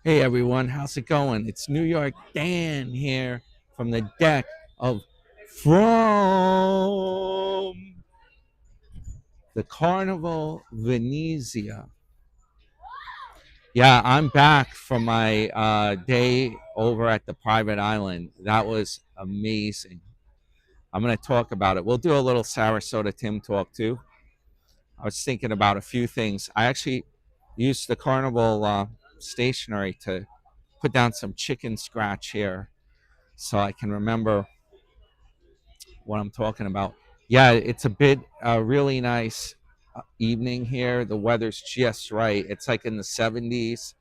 Hey everyone, how's it going? It's New York Dan here from the deck of From the Carnival Venezia. Yeah, I'm back from my day over at the private island. That was amazing. I'm going to talk about it. We'll do a little Sarasota Tim talk too. I was thinking about a few things. I actually used the carnival stationery to put down some chicken scratch here so I can remember what I'm talking about. Yeah, it's a bit really nice evening here. The weather's just right. It's like in the 70s.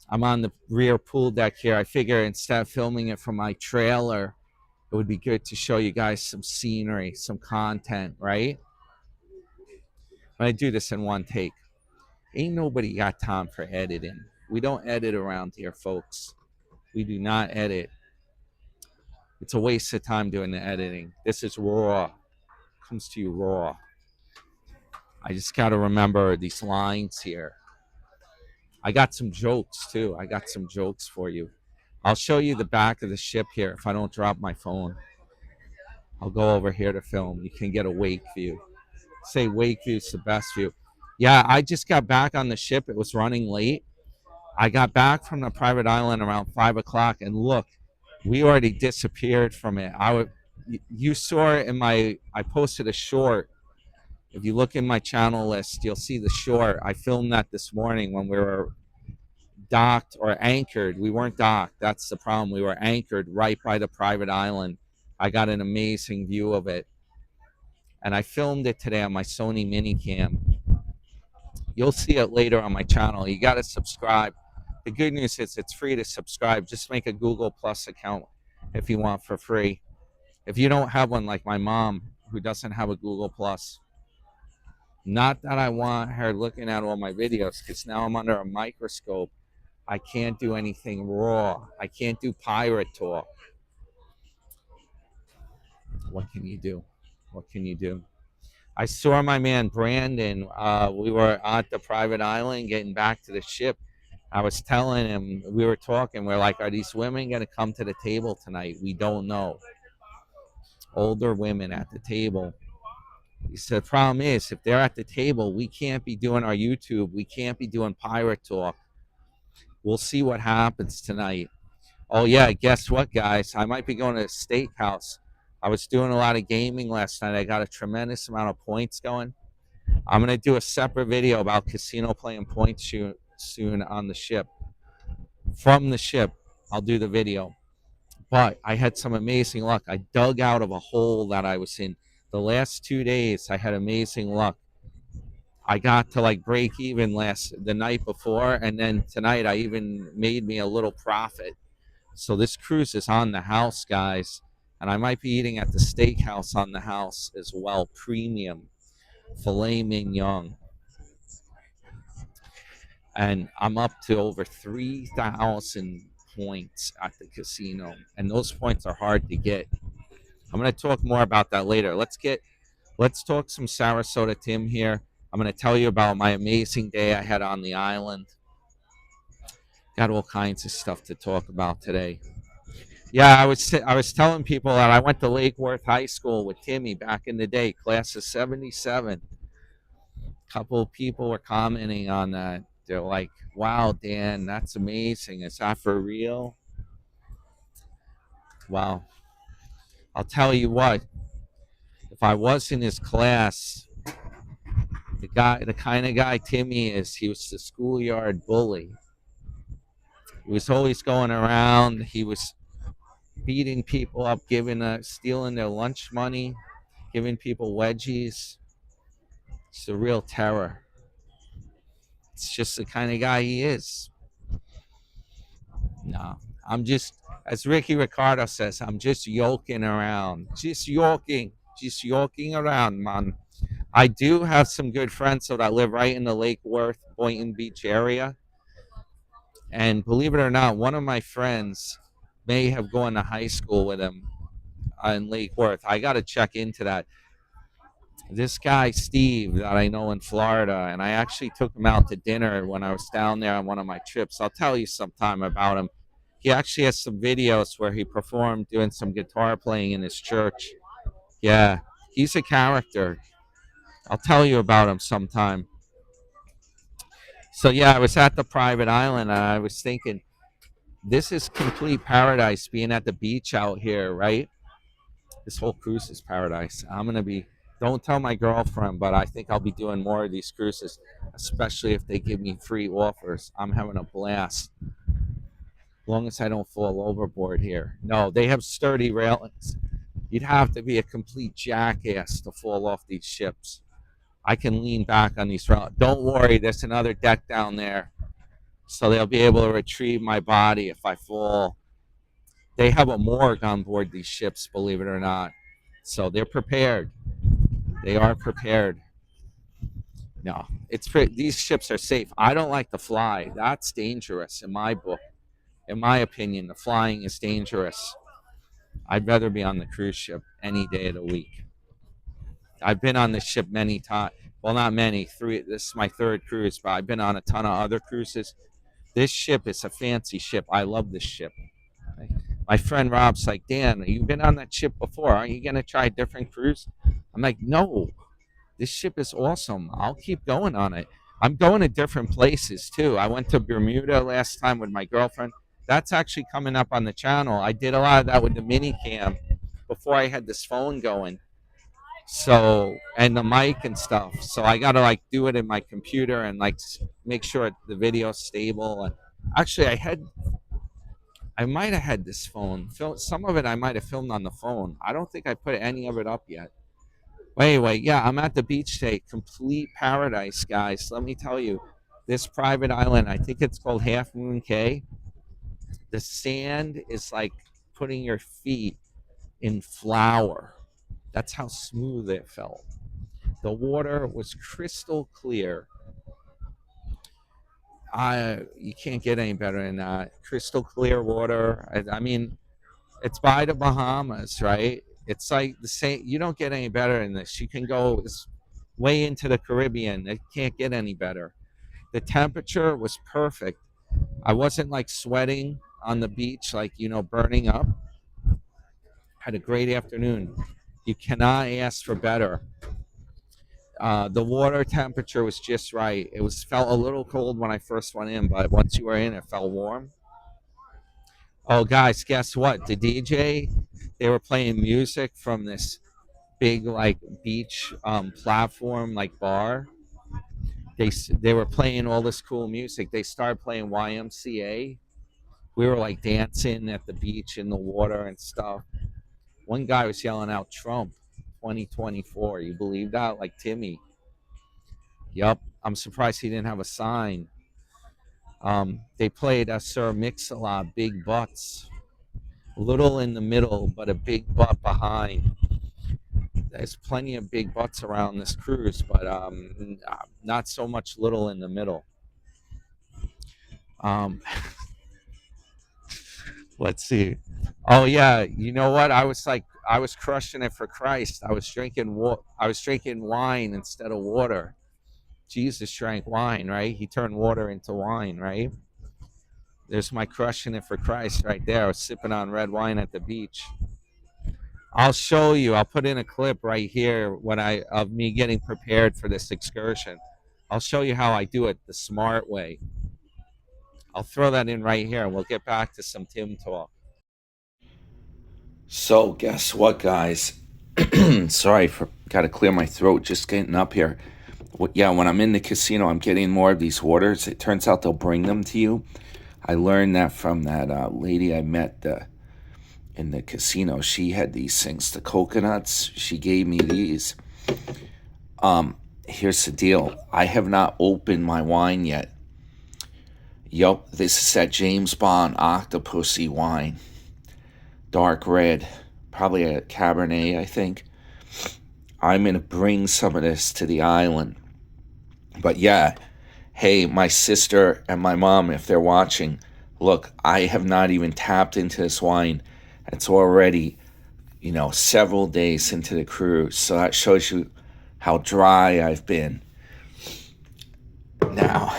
I'm on the rear pool deck here. I figure instead of filming it from my trailer, it would be good to show you guys some scenery, some content, right? But I do this in one take. Ain't nobody got time for editing. We don't edit around here, folks. We do not edit. It's a waste of time doing the editing. This is raw. Comes to you raw. I just got to remember these lines here. I got some jokes too. I got some jokes for you. I'll show you the back of the ship here if I don't drop my phone. I'll go over here to film. You can get a wake view. Say wake view's the best view. Yeah, I just got back on the ship. It was running late. I got back from the private island around 5 o'clock, and look, we already disappeared from it. You saw it in my. I posted a short. If you look in my channel list, you'll see the short. I filmed that this morning when we were docked or anchored. We weren't docked. That's the problem. We were anchored right by the private island. I got an amazing view of it. And I filmed it today on my Sony Minicam. You'll see it later on my channel. You got to subscribe. The good news is it's free to subscribe. Just make a Google Plus account if you want for free. If you don't have one, like my mom, who doesn't have a Google Plus, not that I want her looking at all my videos, because now I'm under a microscope. I can't do anything raw. I can't do pirate talk. What can you do? What can you do? I saw my man Brandon. We were at the private island getting back to the ship. I was telling him, we were talking, we're like, are these women going to come to the table tonight? We don't know. Older women at the table. He said, the problem is, if they're at the table, we can't be doing our YouTube. We can't be doing pirate talk. We'll see what happens tonight. Oh, yeah, guess what, guys? I might be going to a steakhouse. I was doing a lot of gaming last night. I got a tremendous amount of points going. I'm going to do a separate video about casino playing points soon on the ship. From the ship, I'll do the video. But I had some amazing luck. I dug out of a hole that I was in. The last 2 days, I had amazing luck. I got to like break even the night before, and then tonight I even made me a little profit. So this cruise is on the house, guys, and I might be eating at the steakhouse on the house as well. Premium filet mignon, and I'm up to over 3,000 points at the casino, and those points are hard to get. I'm going to talk more about that later. Let's talk some Sarasota Tim here. I'm going to tell you about my amazing day I had on the island. Got all kinds of stuff to talk about today. Yeah, I was telling people that I went to Lake Worth High School with Timmy back in the day, class of '77. A couple of people were commenting on that. They're like, "Wow, Dan, that's amazing. Is that for real?" Wow. I'll tell you what. If I was in his class, the kind of guy Timmy is, he was the schoolyard bully. He was always going around. He was beating people up, stealing their lunch money, giving people wedgies. It's a real terror. It's just the kind of guy he is. No, I'm just, as Ricky Ricardo says, I'm just yoking around. Just yoking around, man. I do have some good friends that live right in the Lake Worth, Boynton Beach area. And believe it or not, one of my friends may have gone to high school with him in Lake Worth. I got to check into that. This guy Steve that I know in Florida, and I actually took him out to dinner when I was down there on one of my trips. I'll tell you sometime about him. He actually has some videos where he performed doing some guitar playing in his church. Yeah, he's a character. I'll tell you about him sometime. So yeah, I was at the private island and I was thinking, this is complete paradise being at the beach out here, right? This whole cruise is paradise. I'm gonna be. Don't tell my girlfriend, but I think I'll be doing more of these cruises, especially if they give me free offers. I'm having a blast. As long as I don't fall overboard here. No, they have sturdy railings. You'd have to be a complete jackass to fall off these ships. I can lean back on these railings. Don't worry, there's another deck down there, so they'll be able to retrieve my body if I fall. They have a morgue on board these ships, believe it or not. So they're prepared. They are prepared. No, these ships are safe. I don't like to fly. That's dangerous in my book. In my opinion, the flying is dangerous. I'd rather be on the cruise ship any day of the week. I've been on this ship many times. Well, not many. Three. This is my third cruise, but I've been on a ton of other cruises. This ship is a fancy ship. I love this ship. My friend Rob's like, Dan, you've been on that ship before. Aren't you going to try a different cruise? I'm like, no, this ship is awesome. I'll keep going on it. I'm going to different places too. I went to Bermuda last time with my girlfriend. That's actually coming up on the channel. I did a lot of that with the mini cam before I had this phone going. So, and the mic and stuff. So I got to like do it in my computer and like make sure the video's stable. And actually, I might have had this phone. Some of it I might have filmed on the phone. I don't think I put any of it up yet. But anyway, yeah, I'm at the beach today. Complete paradise, guys. Let me tell you, this private island, I think it's called Half Moon Cay. The sand is like putting your feet in flour. That's how smooth it felt. The water was crystal clear. You can't get any better than that. Crystal clear water. I mean, it's by the Bahamas, right? It's like the same. You don't get any better than this. You can go way into the Caribbean. It can't get any better. The temperature was perfect. I wasn't like sweating on the beach, like, burning up. Had a great afternoon. You cannot ask for better. The water temperature was just right. It felt a little cold when I first went in, but once you were in, it felt warm. Oh, guys, guess what? The DJ, they were playing music from this big like beach platform like bar. They were playing all this cool music. They started playing YMCA. We were like dancing at the beach in the water and stuff. One guy was yelling out Trump 2024. You believe that? Like Timmy. Yep. I'm surprised he didn't have a sign. They played Sir Mix-a-Lot, Big Butts. Little in the middle, but a big butt behind. There's plenty of big butts around this cruise, but not so much little in the middle. Um, let's see. Oh yeah, you know what? I was crushing it for Christ. I was drinking wine instead of water. Jesus drank wine, right? He turned water into wine, right? There's my crushing it for Christ right there. I was sipping on red wine at the beach. I'll show you. I'll put in a clip right here of me getting prepared for this excursion. I'll show you how I do it the smart way. I'll throw that in right here, and we'll get back to some Tim talk. So, guess what, guys? Sorry for got to clear my throat just getting up here. Yeah, when I'm in the casino, I'm getting more of these waters. It turns out they'll bring them to you. I learned that from that lady I met in the casino. She had these things, the coconuts. She gave me these. Here's the deal. I have not opened my wine yet. Yup, this is that James Bond Octopussy wine. Dark red. Probably a Cabernet, I think. I'm going to bring some of this to the island. But yeah, hey, my sister and my mom, if they're watching, look, I have not even tapped into this wine. It's already, several days into the cruise. So that shows you how dry I've been. Now,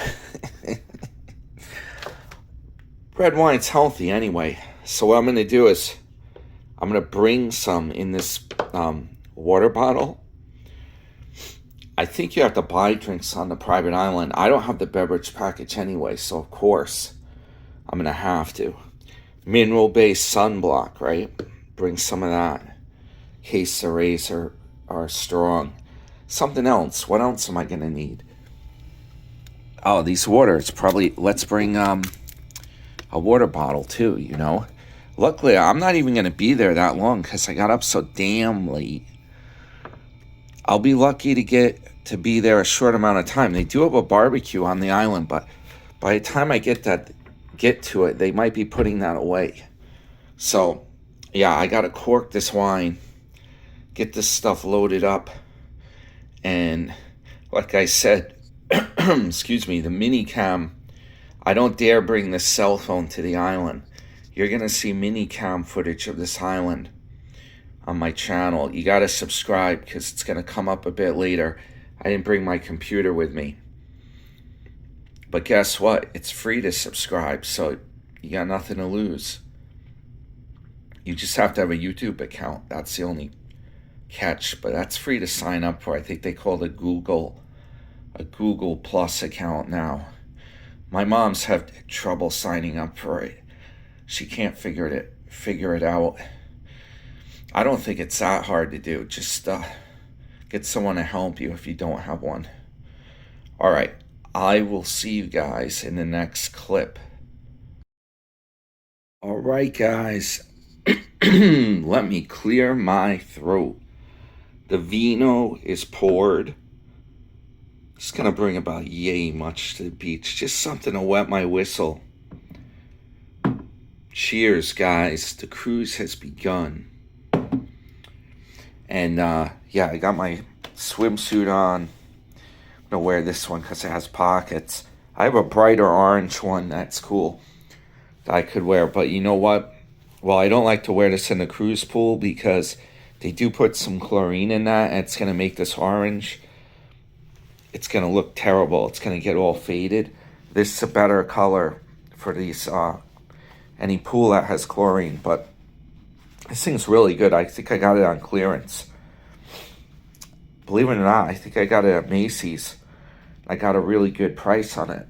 red wine's healthy anyway. So what I'm going to do is I'm going to bring some in this water bottle. I think you have to buy drinks on the private island. I don't have the beverage package anyway, so of course I'm going to have to. Mineral-based sunblock, right? Bring some of that in case the rays are strong. Something else. What else am I going to need? Oh, these waters. Probably, let's bring a water bottle too, you know. Luckily, I'm not even going to be there that long because I got up so damn late. I'll be lucky to get to be there a short amount of time. They do have a barbecue on the island, but by the time I get to it, they might be putting that away. So, yeah, I got to cork this wine, get this stuff loaded up, and like I said, excuse me, the mini cam, I don't dare bring this cell phone to the island. You're going to see mini cam footage of this island on my channel. You got to subscribe because it's going to come up a bit later. I didn't bring my computer with me. But guess what? It's free to subscribe, so you got nothing to lose. You just have to have a YouTube account. That's the only catch, but that's free to sign up for. I think they call it a Google Plus account now. My mom's had trouble signing up for it. She can't figure it out. I don't think it's that hard to do. Just get someone to help you if you don't have one. All right. I will see you guys in the next clip. All right, guys. Let me clear my throat. The vino is poured. It's going to bring about yay much to the beach. Just something to wet my whistle. Cheers, guys. The cruise has begun. And yeah, I got my swimsuit on. I'm going to wear this one because it has pockets. I have a brighter orange one that's cool that I could wear. But you know what? Well, I don't like to wear this in the cruise pool because they do put some chlorine in that. And it's going to make this orange. It's going to look terrible. It's going to get all faded. This is a better color for these any pool that has chlorine. But this thing's really good. I think I got it on clearance. Believe it or not, I think I got it at Macy's. I got a really good price on it.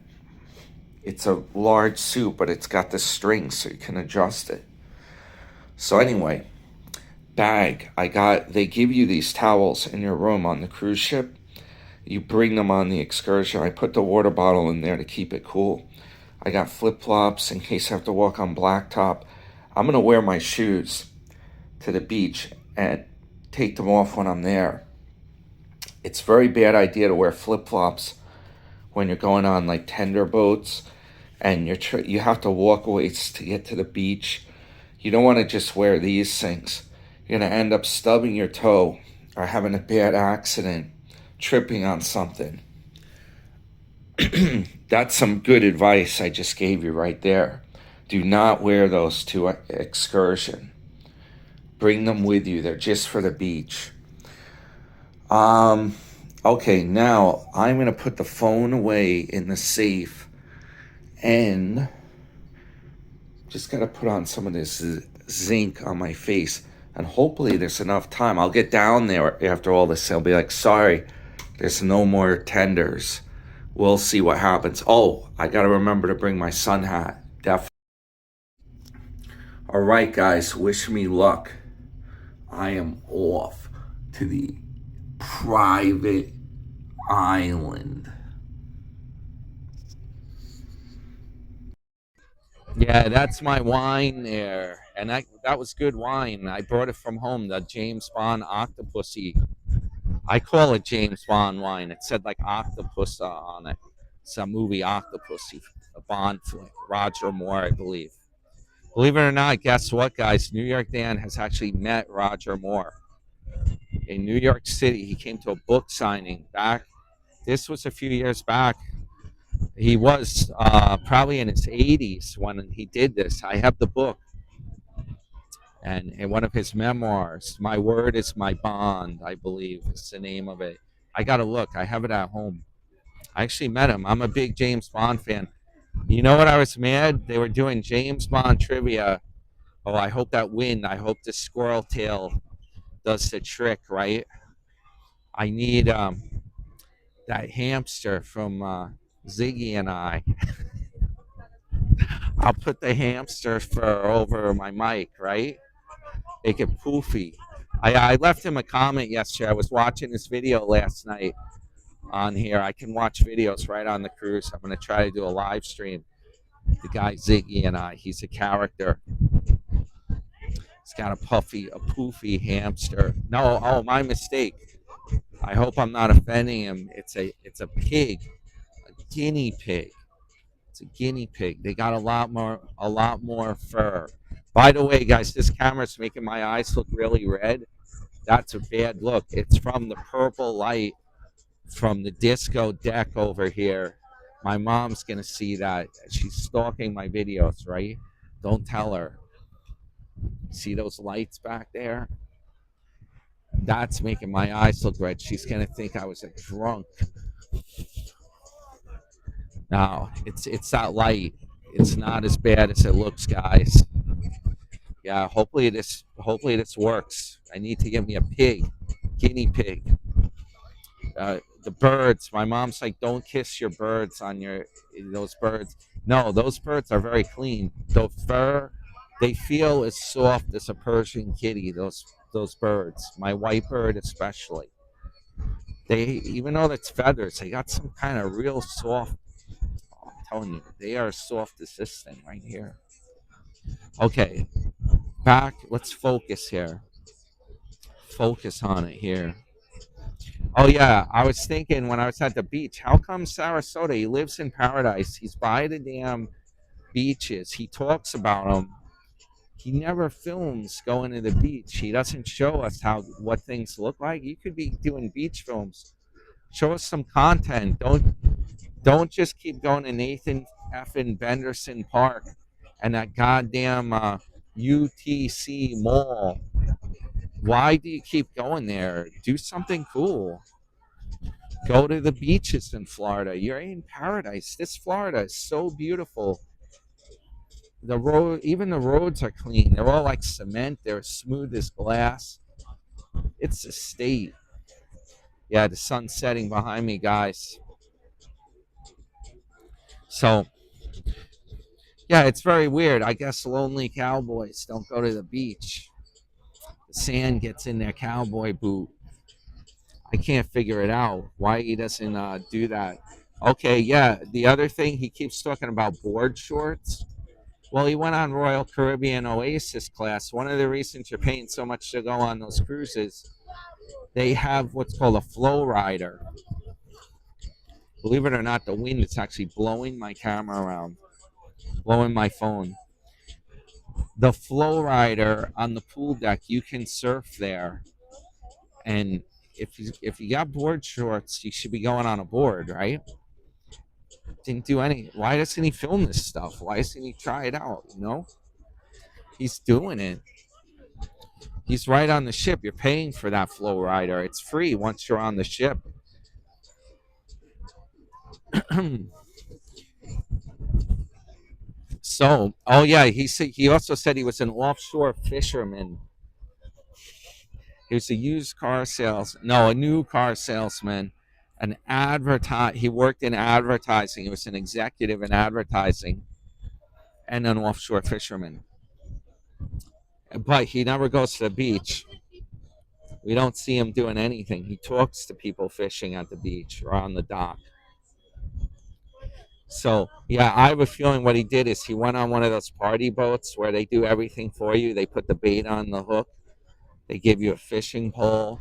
It's a large suit, but it's got the string so you can adjust it. So anyway, bag. They give you these towels in your room on the cruise ship. You bring them on the excursion. I put the water bottle in there to keep it cool. I got flip-flops in case I have to walk on blacktop. I'm going to wear my shoes to the beach and take them off when I'm there. It's a very bad idea to wear flip-flops when you're going on like tender boats and you have to walk a ways to get to the beach. You don't want to just wear these things. You're going to end up stubbing your toe or having a bad accident, tripping on something. That's some good advice I just gave you right there. Do not wear those to Excursion. Bring them with you. They're just for the beach. Okay, now I'm going to put the phone away in the safe and just got to put on some of this zinc on my face and hopefully there's enough time. I'll get down there after all this. I'll be like, sorry, there's no more tenders. We'll see what happens. Oh, I got to remember to bring my sun hat. Definitely. All right, guys, wish me luck. I am off to the private island. Yeah, that's my wine there. And that was good wine. I brought it from home, the James Bond Octopussy. I call it James Bond wine. It said like octopus on it. It's a movie Octopussy, a Bond flick. Roger Moore, I believe. Believe it or not, guess what, guys? New York Dan has actually met Roger Moore in New York City. He came to a book signing back. This was a few years back. He was probably in his 80s when he did this. I have the book. And in one of his memoirs, My Word is My Bond, I believe is the name of it. I gotta look. I have it at home. I actually met him. I'm a big James Bond fan. You know what? I was mad. They were doing James Bond trivia. Oh, I hope that win. I hope the squirrel tail does the trick, right? I need that hamster from Ziggy and I. I'll put the hamster fur over my mic, right? Make it poofy. I left him a comment yesterday. I was watching this video last night on here. I can watch videos right on the cruise. I'm going to try to do a live stream. The guy Ziggy and I, he's a character. He's got a poofy hamster. No, oh, my mistake. I hope I'm not offending him. It's a pig, a guinea pig. It's a guinea pig. They got a lot more fur. By the way, guys, this camera's making my eyes look really red. That's a bad look. It's from the purple light from the disco deck over here. My mom's gonna see that. She's stalking my videos, right? Don't tell her. See those lights back there? That's making my eyes look red. She's gonna think I was a drunk. No, it's that light. It's not as bad as it looks, guys. Yeah, hopefully this works. I need to get me a pig, guinea pig. The birds. My mom's like, don't kiss your birds on those birds. No, those birds are very clean. The fur, they feel as soft as a Persian kitty. Those birds. My white bird especially. They even though it's feathers, they got some kind of real soft. I'm telling you, they are soft as this thing right here. Okay, back. Let's focus here. Focus on it here. Oh yeah, I was thinking when I was at the beach, how come Sarasota? He lives in paradise. He's by the damn beaches. He talks about them. He never films going to the beach. He doesn't show us what things look like. You could be doing beach films. Show us some content. Don't just keep going to Nathan effing Benderson Park and that goddamn UTC mall. Why do you keep going there? Do something cool. Go to the beaches in Florida. You're in paradise. This Florida is so beautiful. Even the roads are clean. They're all like cement. They're smooth as glass. It's a state. Yeah, the sun's setting behind me, guys. So, yeah, it's very weird. I guess lonely cowboys don't go to the beach. The sand gets in their cowboy boot. I can't figure it out. Why he doesn't do that. Okay, yeah. The other thing, he keeps talking about board shorts. Well, he went on Royal Caribbean Oasis class. One of the reasons you're paying so much to go on those cruises, they have what's called a flow rider. Believe it or not, the wind is actually blowing my camera around, blowing my phone. The flow rider on the pool deck, you can surf there. And if you got board shorts, you should be going on a board, right? Didn't do any. Why doesn't he film this stuff? Why doesn't he try it out? He's doing it. He's right on the ship. You're paying for that flow rider. It's free once you're on the ship. So, oh yeah, he also said he was an offshore fisherman. He was a new car salesman, he worked in advertising. He was an executive in advertising and an offshore fisherman. But he never goes to the beach. We don't see him doing anything. He talks to people fishing at the beach or on the dock. So, yeah, I have a feeling what he did is he went on one of those party boats where they do everything for you. They put the bait on the hook. They give you a fishing pole.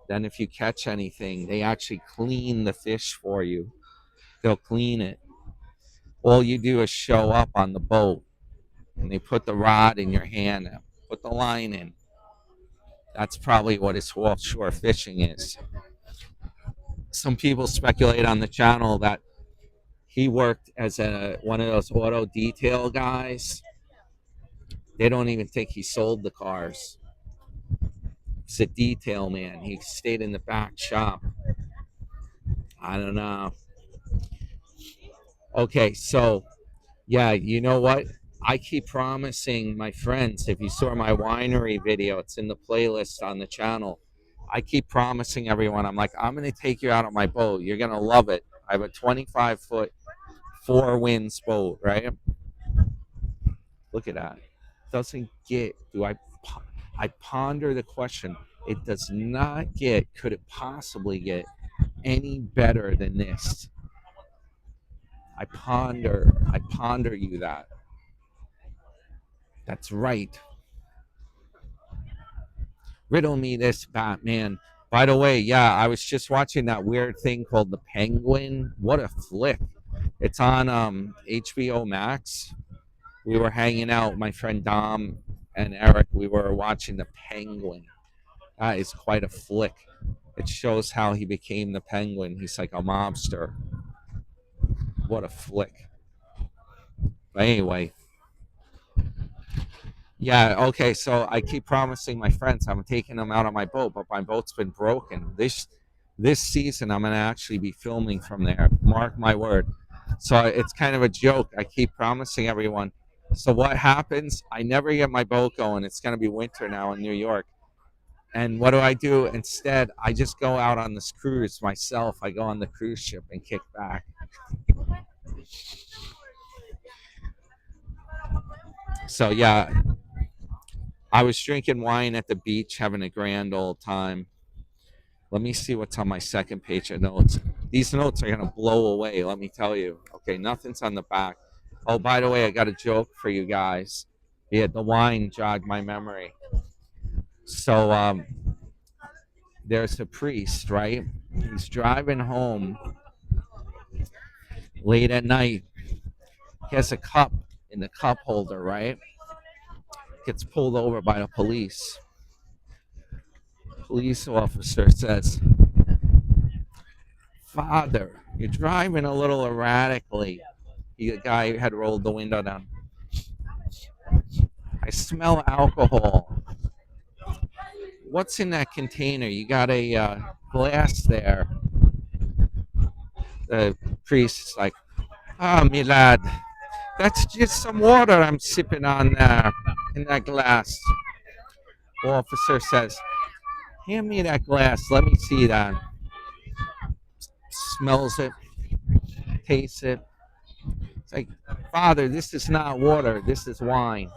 Then if you catch anything, they actually clean the fish for you. They'll clean it. All you do is show up on the boat, and they put the rod in your hand and put the line in. That's probably what his offshore fishing is. Some people speculate on the channel that he worked as one of those auto detail guys. They don't even think he sold the cars. He's a detail man. He stayed in the back shop. I don't know. Okay, so yeah, you know what? I keep promising my friends, if you saw my winery video, it's in the playlist on the channel. I keep promising everyone, I'm like, I'm going to take you out on my boat. You're going to love it. I have a 25-foot, four winds boat, right? Look at that. Doesn't get, I ponder the question. It does not get, could it possibly get any better than this? I ponder you that. That's right. Riddle me this, Batman. By the way, yeah, I was just watching that weird thing called The Penguin. What a flick. It's on HBO Max. We were hanging out, my friend Dom and Eric. We were watching The Penguin. That is quite a flick. It shows how he became the Penguin. He's like a mobster. What a flick. But anyway, yeah, okay. So I keep promising my friends I'm taking them out on my boat, but my boat's been broken. This season I'm gonna actually be filming from there. Mark my word. So it's kind of a joke. I keep promising everyone. So what happens? I never get my boat going. It's gonna be winter now in New York. And what do I do instead? I just go out on this cruise myself. I go on the cruise ship and kick back. So yeah, I was drinking wine at the beach, having a grand old time. Let me see what's on my second page of notes. These notes are gonna blow away, let me tell you. Okay, nothing's on the back. Oh, by the way, I got a joke for you guys. Yeah, the wine jogged my memory. So there's a priest, right? He's driving home late at night. He has a cup in the cup holder, right? Gets pulled over by the police. Police officer says, "Father, you're driving a little erratically." The guy had rolled the window down. "I smell alcohol. What's in that container? You got a glass there." The priest is like, "Ah, me lad, that's just some water I'm sipping on there in that glass." Officer says, "Hand me that glass. Let me see that." Smells it, tastes it. It's like, "Father, this is not water. This is wine."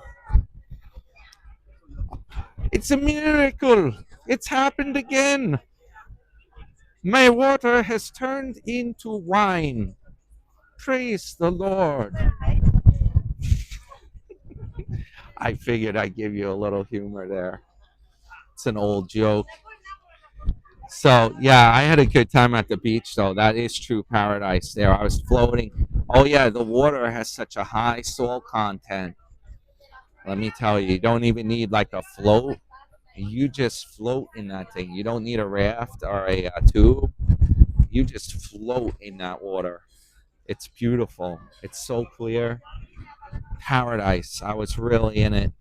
"It's a miracle. It's happened again. My water has turned into wine. Praise the Lord." I figured I'd give you a little humor there. It's an old joke. So, yeah, I had a good time at the beach, though. That is true paradise there. I was floating. Oh, yeah, the water has such a high salt content. Let me tell you, you don't even need like a float. You just float in that thing. You don't need a raft or a tube. You just float in that water. It's beautiful. It's so clear. Paradise. I was really in it.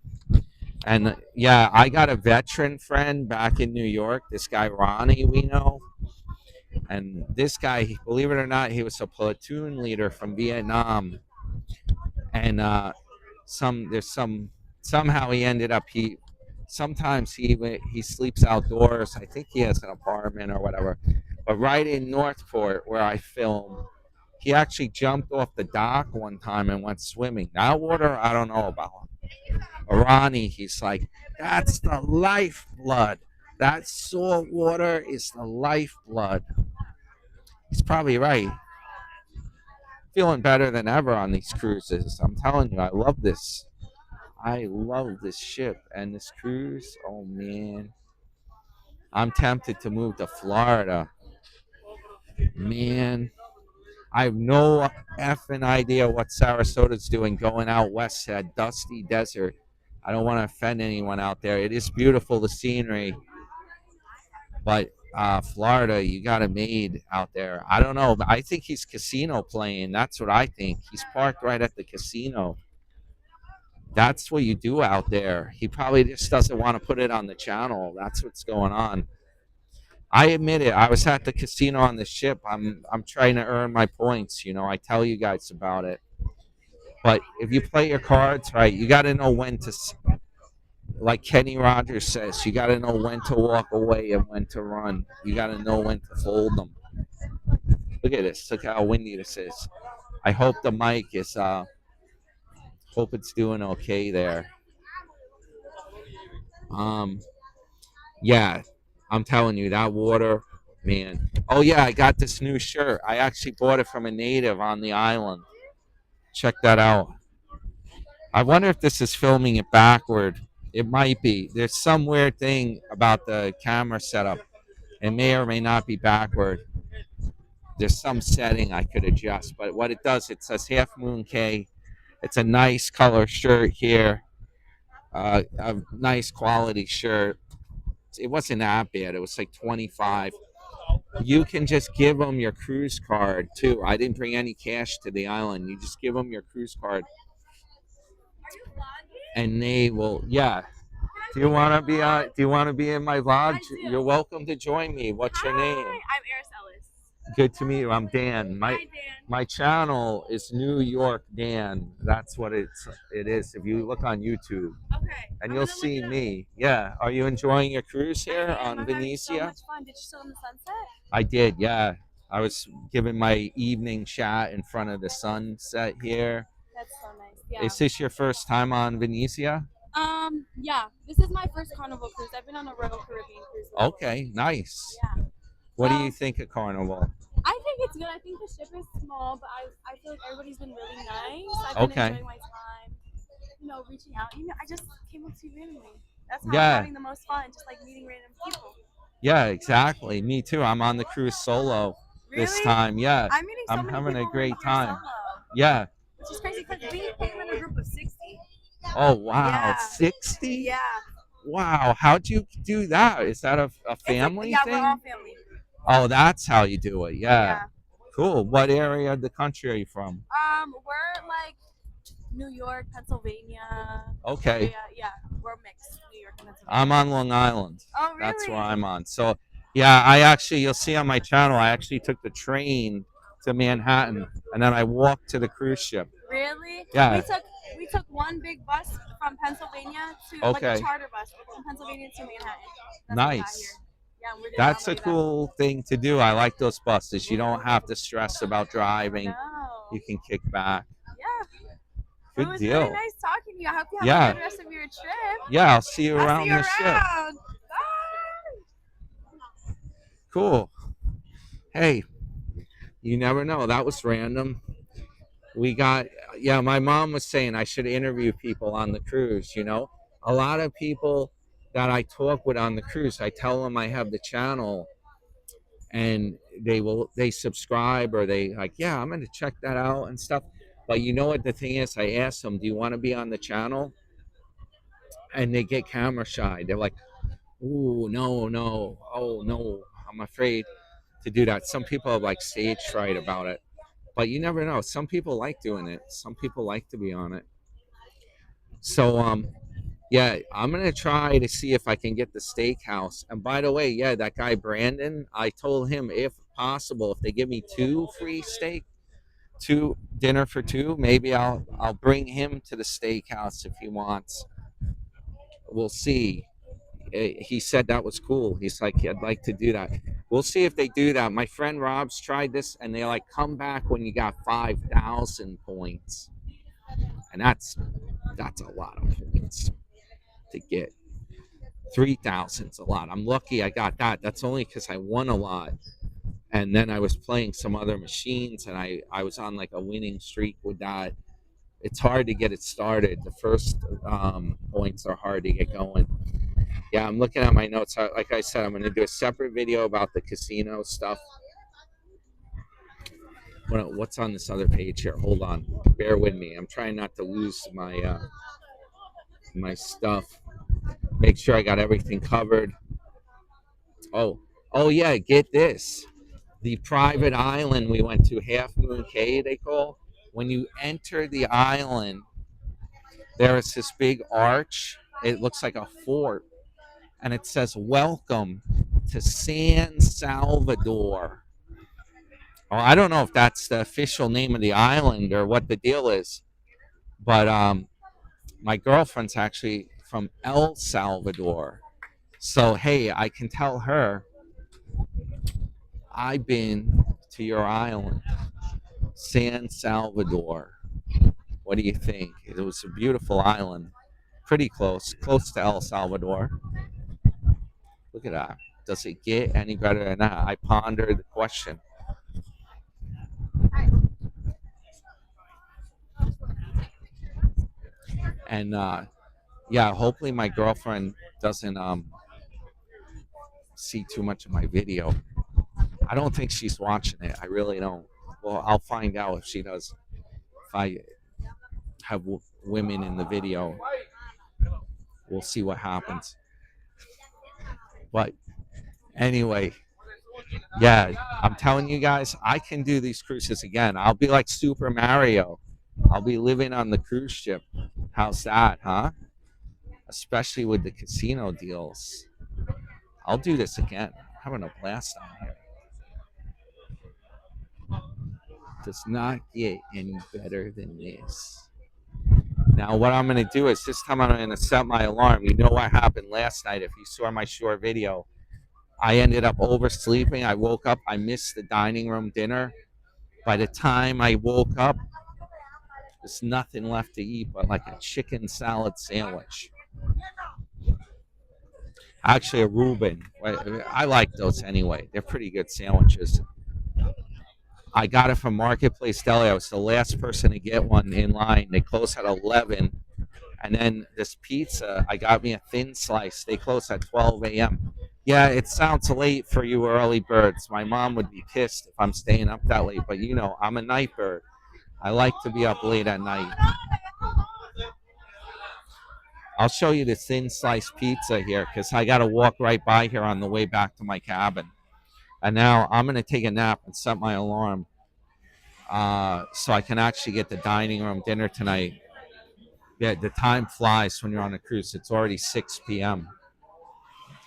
And yeah, I got a veteran friend back in New York, this guy Ronnie, we know. And this guy, believe it or not, he was a platoon leader from Vietnam. And somehow he ended up sometimes he sleeps outdoors. I think he has an apartment or whatever. But right in Northport where I film, he actually jumped off the dock one time and went swimming. That water I don't know about. Ronnie, he's like, "That's the lifeblood. That salt water is the lifeblood." He's probably right. Feeling better than ever on these cruises. I'm telling you, I love this. I love this ship and this cruise. Oh man, I'm tempted to move to Florida. Man, I have no effing idea what Sarasota's doing going out west to that dusty desert. I don't want to offend anyone out there. It is beautiful, the scenery, but Florida, you got a maid out there. I don't know. But I think he's casino playing. That's what I think. He's parked right at the casino. That's what you do out there. He probably just doesn't want to put it on the channel. That's what's going on. I admit it. I was at the casino on the ship. I'm trying to earn my points. You know, I tell you guys about it. But if you play your cards right, you got to know when to, like Kenny Rogers says, you got to know when to walk away and when to run. You got to know when to fold them. Look at this. Look how windy this is. I hope the mic is. Hope it's doing okay there. Um, yeah, I'm telling you that water, man. Oh yeah, I got this new shirt. I actually bought it from a native on the island. Check that out. I wonder if this is filming it backward. It might be. There's some weird thing about the camera setup. It may or may not be backward. There's some setting I could adjust, but what it does, it says Half Moon K. It's a nice color shirt here, a nice quality shirt. It wasn't that bad. It was like 25. You can just give them your cruise card too. I didn't bring any cash to the island. You just give them your cruise card, and they will. Yeah. Do you want to be Do you want to be in my vlog? You're welcome to join me. What's your name? I'm Eris Ellis. Good to meet you. I'm Dan. Hi, Dan. My channel is New York Dan. That's what it is. If you look on YouTube, Okay. and you'll see me. Yeah. Are you enjoying your cruise here on I'm Venetia? having so much fun. Did you sail in the sunset? I did. Yeah. I was giving my evening shot in front of the sunset here. That's so nice. Yeah. Is this your first time on Venetia? Yeah. This is my first Carnival cruise. I've been on a Royal Caribbean cruise before. Okay. Nice. Yeah. What do you think of Carnival? I think it's good. I think the ship is small, but I feel like everybody's been really nice. I've been enjoying my time. You know, reaching out. You know, I just came up to you randomly. That's how I'm having the most fun, just like meeting random people. Yeah, exactly. Me too. I'm on the cruise solo this time. Yeah. I'm meeting so many having a people great time. Solo, yeah. which is crazy because we came in a group of 60. Oh wow, Yeah. 60? Yeah. Wow, how'd you do that? Is that a family like, thing? Yeah, we're all family. Oh, that's how you do it. Yeah. Yeah. Cool. What area of the country are you from? We're like New York, Pennsylvania. Okay. Yeah, we're mixed. New York and Pennsylvania. I'm on Long Island. Oh, really? That's where I'm on. So, yeah, I actually, you'll see on my channel, I actually took the train to Manhattan, and then I walked to the cruise ship. Really? Yeah. We took one big bus from Pennsylvania to like a charter bus from Pennsylvania to Manhattan. That's nice. Yeah, that's a cool thing to do. I like those buses. You don't have to stress about driving. No. You can kick back. Yeah. Good it was deal. really nice talking to you. I hope you have a good rest of your trip. Yeah, I'll see you around the ship. Bye. Cool. Hey, you never know. That was random. We got, my mom was saying I should interview people on the cruise, you know. A lot of people that I talk with on the cruise, I tell them I have the channel, and they subscribe, or they like, yeah, I'm going to check that out and stuff. But you know what the thing is? I ask them, do you want to be on the channel? And they get camera shy. They're like, ooh, no. Oh, no, I'm afraid to do that. Some people have like stage fright about it. But you never know. Some people like doing it. Some people like to be on it. So, yeah, I'm going to try to see if I can get the steakhouse. And by the way, yeah, that guy Brandon, I told him if possible, if they give me 2 free steak, 2 dinner for 2, maybe I'll bring him to the steakhouse if he wants. We'll see. He said that was cool. He's like, I'd like to do that. We'll see if they do that. My friend Rob's tried this, and they like come back when you got 5,000 points, and that's a lot of points to get. 3,000's a lot. I'm lucky I got that. That's only because I won a lot, and then I was playing some other machines, and I was on like a winning streak with that. It's hard to get it started. The first points are hard to get going. Yeah, I'm looking at my notes. Like I said, I'm going to do a separate video about the casino stuff. What's on this other page here? Hold on. Bear with me. I'm trying not to lose my my stuff. Make sure I got everything covered. Oh yeah, get this. The private island we went to, Half Moon Cay, they call. When you enter the island, there is this big arch. It looks like a fort. And it says, welcome to San Salvador. Oh, I don't know if that's the official name of the island or what the deal is, but my girlfriend's actually from El Salvador. So, hey, I can tell her I've been to your island, San Salvador. What do you think? It was a beautiful island, pretty close to El Salvador. Look at that. Does it get any better than that? I pondered the question. And yeah, hopefully my girlfriend doesn't see too much of my video. I don't think she's watching it. I really don't. Well, I'll find out if she does. If I have women in the video, we'll see what happens. But anyway, yeah, I'm telling you guys, I can do these cruises again. I'll be like Super Mario. I'll be living on the cruise ship. How's that, huh? Especially with the casino deals. I'll do this again. I'm having a blast on here. Does not get any better than this. Now, what I'm going to do is this time I'm going to set my alarm. You know what happened last night. If you saw my short video, I ended up oversleeping. I woke up. I missed the dining room dinner. By the time I woke up, there's nothing left to eat but like a chicken salad sandwich. Actually, a Reuben. I like those anyway. They're pretty good sandwiches. I got it from Marketplace Deli. I was the last person to get one in line. They closed at 11. And then this pizza, I got me a thin slice. They close at 12 a.m. Yeah, it sounds late for you early birds. My mom would be pissed if I'm staying up that late. But you know, I'm a night bird. I like to be up late at night. I'll show you the thin slice pizza here because I got to walk right by here on the way back to my cabin. And now I'm going to take a nap and set my alarm so I can actually get the dining room dinner tonight. Yeah, the time flies when you're on a cruise. It's already 6 p.m.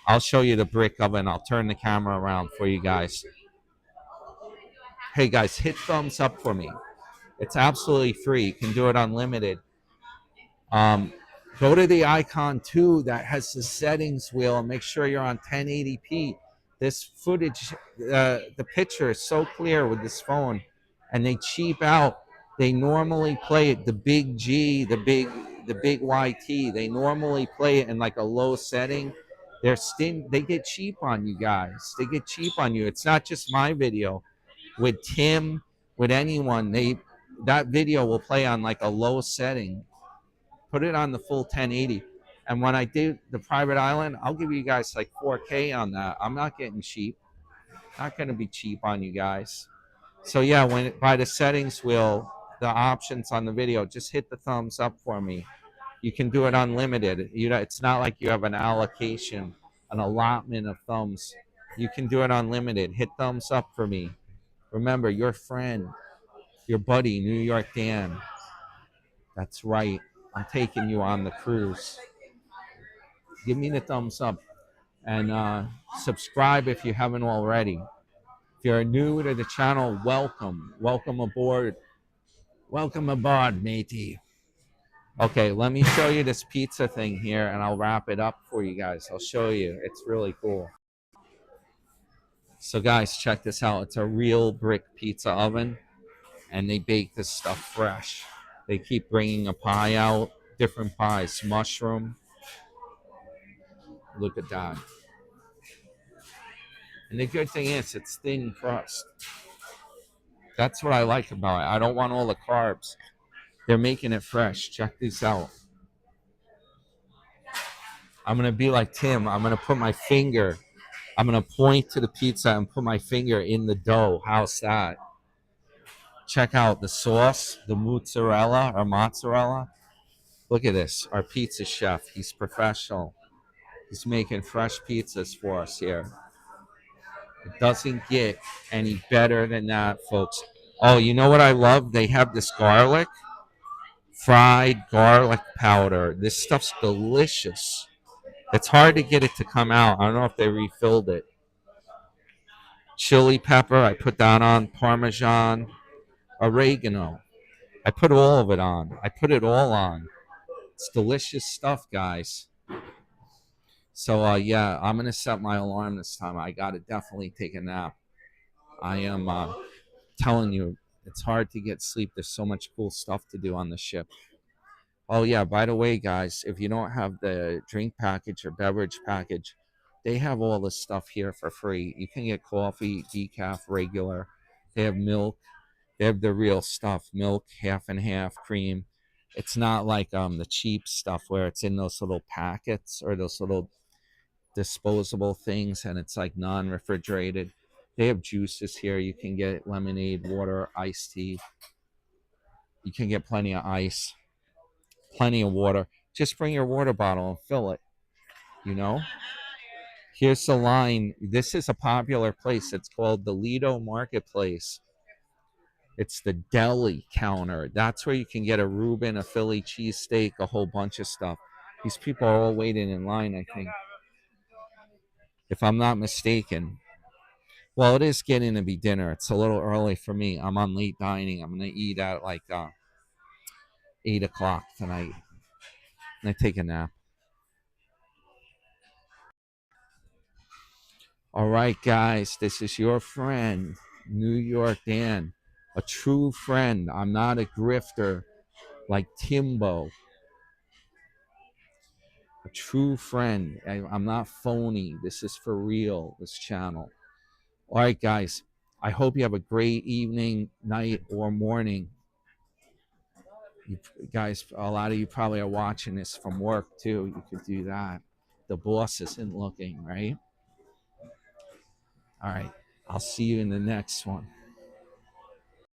I'll show you the brick oven. I'll turn the camera around for you guys. Hey, guys, hit thumbs up for me. It's absolutely free. You can do it unlimited. Go to the icon, too, that has the settings wheel and make sure you're on 1080p. This footage, the picture is so clear with this phone, and they cheap out. They normally play it, the big G, the big YT. They normally play it in like a low setting. They get cheap on you guys. They get cheap on you. It's not just my video. With Tim, with anyone, that video will play on like a low setting. Put it on the full 1080. And when I do the private island, I'll give you guys like 4K on that. I'm not getting cheap. Not going to be cheap on you guys. So yeah, by the settings wheel, the options on the video, just hit the thumbs up for me. You can do it unlimited. It's not like you have an allocation, an allotment of thumbs. You can do it unlimited. Hit thumbs up for me. Remember, your friend, your buddy, New York Dan. That's right. I'm taking you on the cruise. Give me the thumbs up and subscribe if you haven't already. If you're new to the channel, welcome. Welcome aboard. Welcome aboard, matey. Okay, let me show you this pizza thing here, and I'll wrap it up for you guys. I'll show you. It's really cool. So, guys, check this out. It's a real brick pizza oven, and they bake this stuff fresh. They keep bringing a pie out, different pies, mushroom. Look at that. And the good thing is, it's thin crust. That's what I like about it. I don't want all the carbs. They're making it fresh. Check this out. I'm going to be like Tim. I'm going to put my finger. I'm going to point to the pizza and put my finger in the dough. How's that? Check out the sauce, the mozzarella or mozzarella. Look at this. Our pizza chef. He's professional. He's making fresh pizzas for us here. It doesn't get any better than that, folks. Oh, you know what I love? They have this garlic, fried garlic powder. This stuff's delicious. It's hard to get it to come out. I don't know if they refilled it. chili pepper. I put that on, Parmesan, oregano. I put all of it on. I put it all on. It's delicious stuff, guys. So yeah, I'm gonna set my alarm this time. I gotta definitely take a nap. I am telling you, it's hard to get sleep. There's so much cool stuff to do on the ship. Oh yeah, by the way, guys, if you don't have the drink package or beverage package, they have all this stuff here for free. You can get coffee, decaf, regular. They have milk. They have the real stuff, milk, half and half, cream. It's not like the cheap stuff where it's in those little packets or those little disposable things and it's like non-refrigerated. They have juices here. You can get lemonade, water, iced tea. You can get plenty of ice, plenty of water. Just bring your water bottle and fill it, you know? Here's the line. This is a popular place. It's called the Lido Marketplace. It's the deli counter. That's where you can get a Reuben, a Philly cheesesteak, a whole bunch of stuff. These people are all waiting in line, I think, if I'm not mistaken. Well, it is getting to be dinner. It's a little early for me. I'm on late dining. I'm going to eat at like 8 o'clock tonight. And I take a nap. All right, guys, this is your friend, New York Dan, a true friend. I'm not a grifter like Timbo. A true friend. I'm not phony. This is for real, this channel. All right, guys, I hope you have a great evening, night, or morning. You guys, a lot of you probably are watching this from work too. You could do that. The boss isn't looking, right? All right. I'll see you in the next one.